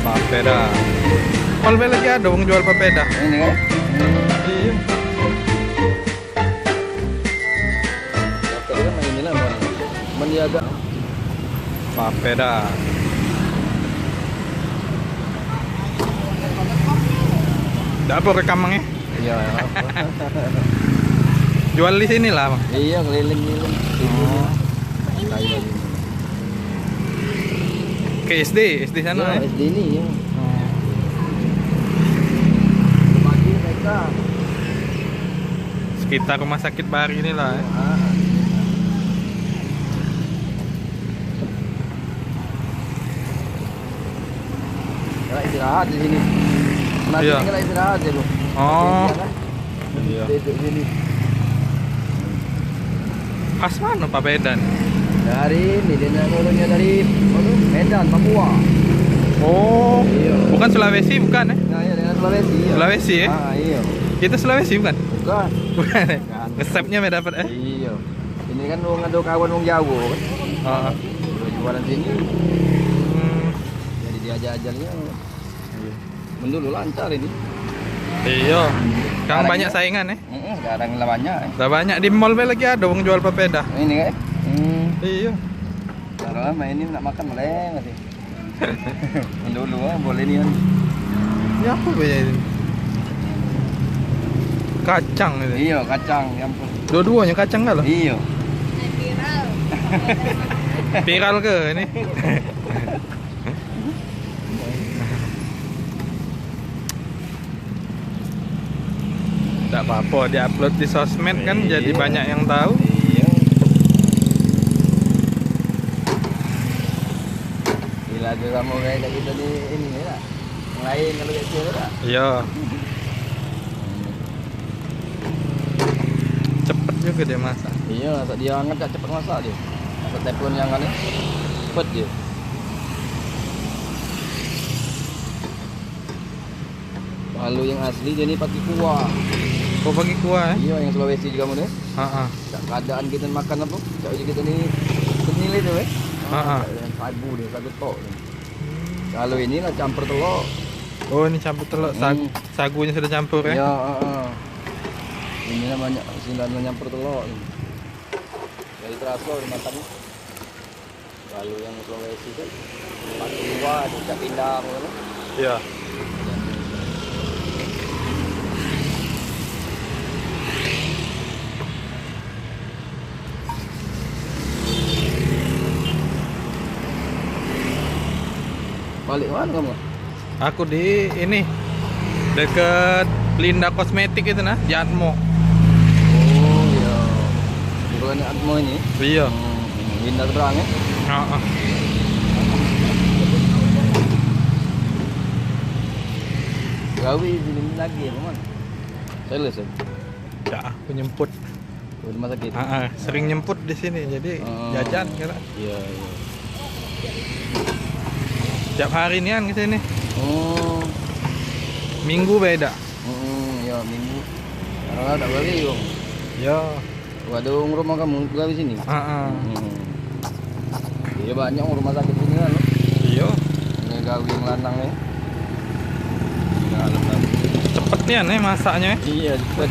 Papeda. Mall lagi ada wong jual papeda. Ini kan? Iya. Papeda kan ini lah, menjaga. Papeda. Dapur rekamangnya. Iya. Jual di sini lah, Bang. Iya, keliling-keliling. Oh. Kayak Ke SD sana ya. SD ini ya. Oh. Pagi mereka. Sekitar rumah sakit Bari inilah ya. Kalau istirahat di sini. Nanti Iya. tinggal istirahat ya, Bu. Oh. Kan? Iya. Duduk sini. Khas mana papeda nih? Dari ini dia ngurusnya dari Medan, Papua. Oh. Iya. Bukan Sulawesi bukan ya? Nah, iya dengan Sulawesi. Iya. Sulawesi ya? Ah, iya. Kita Sulawesi bukan? Bukan. Bukan ya? Bukan. Resepnya beda dapat eh? Iya. Ini kan wong ada kawan wong Jawa kan. Oh. Jualan sini. Hmm. Jadi diajar-ajarnya. Dulu lancar ini. Iya. Kang Sekarang banyak ya? saingan ya? Sekarang lah banyak. Udah banyak di mall lagi ada wong jual papeda. Ini kan? Iya. Kalau mainin nak makan meleng nanti. Dulu boleh nih kan. Ya apa beda ini? Kacang itu. Iya, kacang campur. Dua-duanya kacang kan loh? Iya. Viral ke ini? Tidak apa-apa, diupload di sosmed kan jadi Iya. banyak yang tahu. Iya. Gila tuh kamu kayak kita di ini ya. Yang lain kalau kayak gitu lah. Iya. Cepet juga dia masak. Iya, saat dia angkat tak cepat masak dia. Masak teflon yang kan cepet dia. Kalau yang asli dia ni pakai kuah. Kau bagi kuah eh? Iya, yang Sulawesi juga mana? Heeh. Keadaan kita makan apa? Cak kita ni senilai tu eh. Sagu dia, sagu tok. Kalau ini lah campur telur. Oh, ini campur telur. Sagunya sudah campur ya? Ya, ini lah banyak silan campur telur. Jadi terasa dimakan. Kalau yang Sulawesi tu pakai kuah, cak pindang tu. Iya. Balik mana kamu? Aku di ini deket Linda Kosmetik itu nah, di Atmo. Oh iya. Bukan Atmo ini. Iya. Linda terang ya. Heeh. Gawi sini lagi teman. Selesai. Ya, aku nyemput. Di rumah sakit. Sering nyemput di sini jadi jajan kira. Iya, iya. Tiap hari nih kan ke sini. Oh. Minggu beda. Ya minggu. Karena tak balik bang. Ya. Waduh rumah kamu gawi sini. Iya banyak rumah sakit sini kan. Iya. Ini gawi yang lanang ya. Cepet nih nih masaknya. Iya cepet.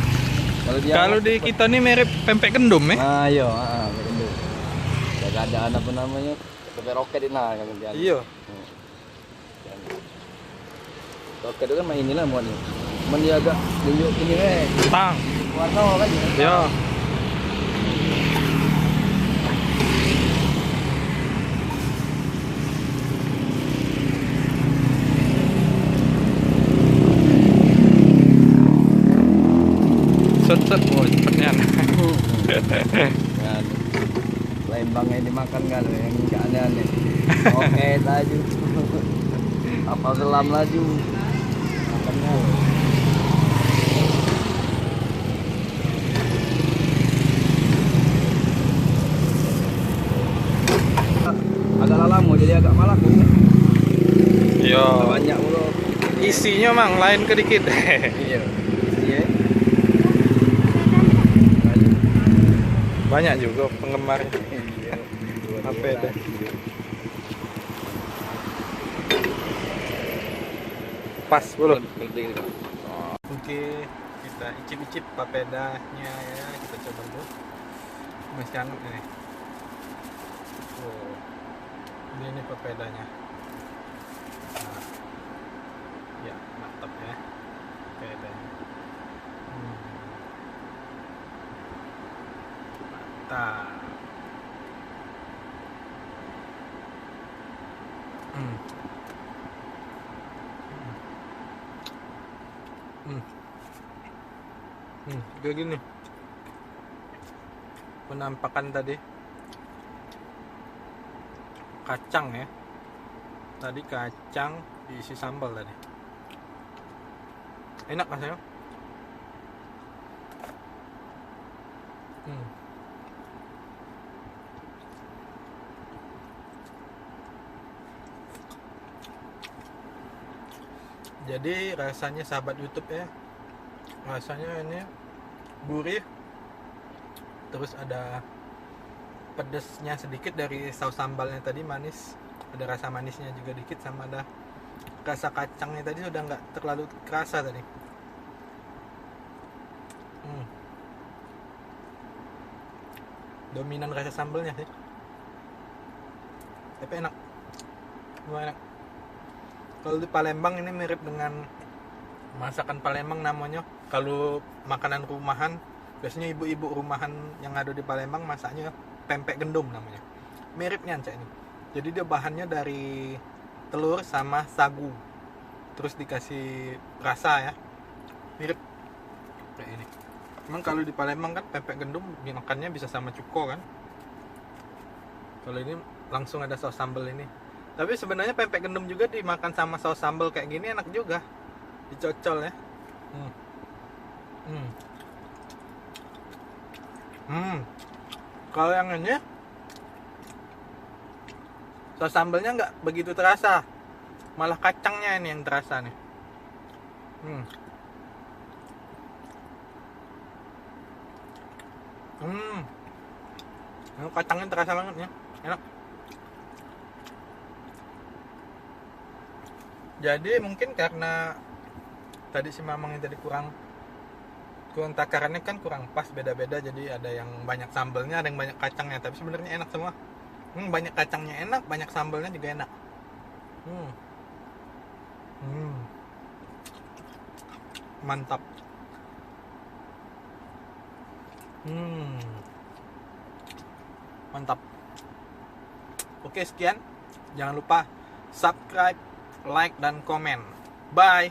Kalau di kita nih mirip pempek kendum ya. Nah iya, kendum. Jaga ada apa namanya? Pempek roket ini nah kan dia. Iya. Roket itu kan main inilah muat ni. Menjaga tunjuk ini Tang. warna kan. Iya. Set oh cepetnya. Kan. Lembang yang dimakan kan yang aneh-aneh. Oke laju. Apa selam laju. Makannya. Agak lama jadi agak malah kok. Iya. Banyak mulu. Isinya mang lain kedikit. Iya. Iya. Banyak juga penggemarnya. Apa itu? pas bro. Lebih. Oke, kita icip-icip papedanya ya, kita coba dulu. Masih hangat ini. Oh, ini papedanya. Nah, ya mantap ya papedanya. Mantap. Hmm. Kayak gini penampakan tadi kacang ya, tadi kacang diisi sambal tadi, enak rasanya. Jadi rasanya sahabat YouTube ya, rasanya ini gurih, terus ada pedesnya sedikit dari saus sambalnya tadi, manis, ada rasa manisnya juga dikit, sama ada rasa kacangnya tadi sudah nggak terlalu kerasa tadi. Dominan rasa sambalnya sih, tapi enak, lumayan enak. Kalau di Palembang ini mirip dengan masakan Palembang namanya. Kalau makanan rumahan, biasanya ibu-ibu rumahan yang ada di Palembang masaknya pempek gendum namanya. Miripnya Cak ini. Jadi dia bahannya dari telur sama sagu, terus dikasih rasa ya. Mirip kayak ini. Cuman kalau di Palembang kan pempek gendum dimakannya bisa sama cuko kan. Kalau ini langsung ada saus sambal ini. Tapi sebenarnya pempek gendum juga dimakan sama saus sambal kayak gini enak juga, dicocol ya. Kalau yang ini saus sambalnya nggak begitu terasa, malah kacangnya ini yang terasa nih. Kacangnya terasa banget ya, enak. Jadi mungkin karena tadi si Mamang ini tadi kurang takarannya kan kurang pas, beda-beda, jadi ada yang banyak sambalnya, ada yang banyak kacangnya, tapi sebenarnya enak semua. Banyak kacangnya enak, banyak sambalnya juga enak. Mantap. Mantap. Oke, sekian. Jangan lupa subscribe, like, dan komen. Bye.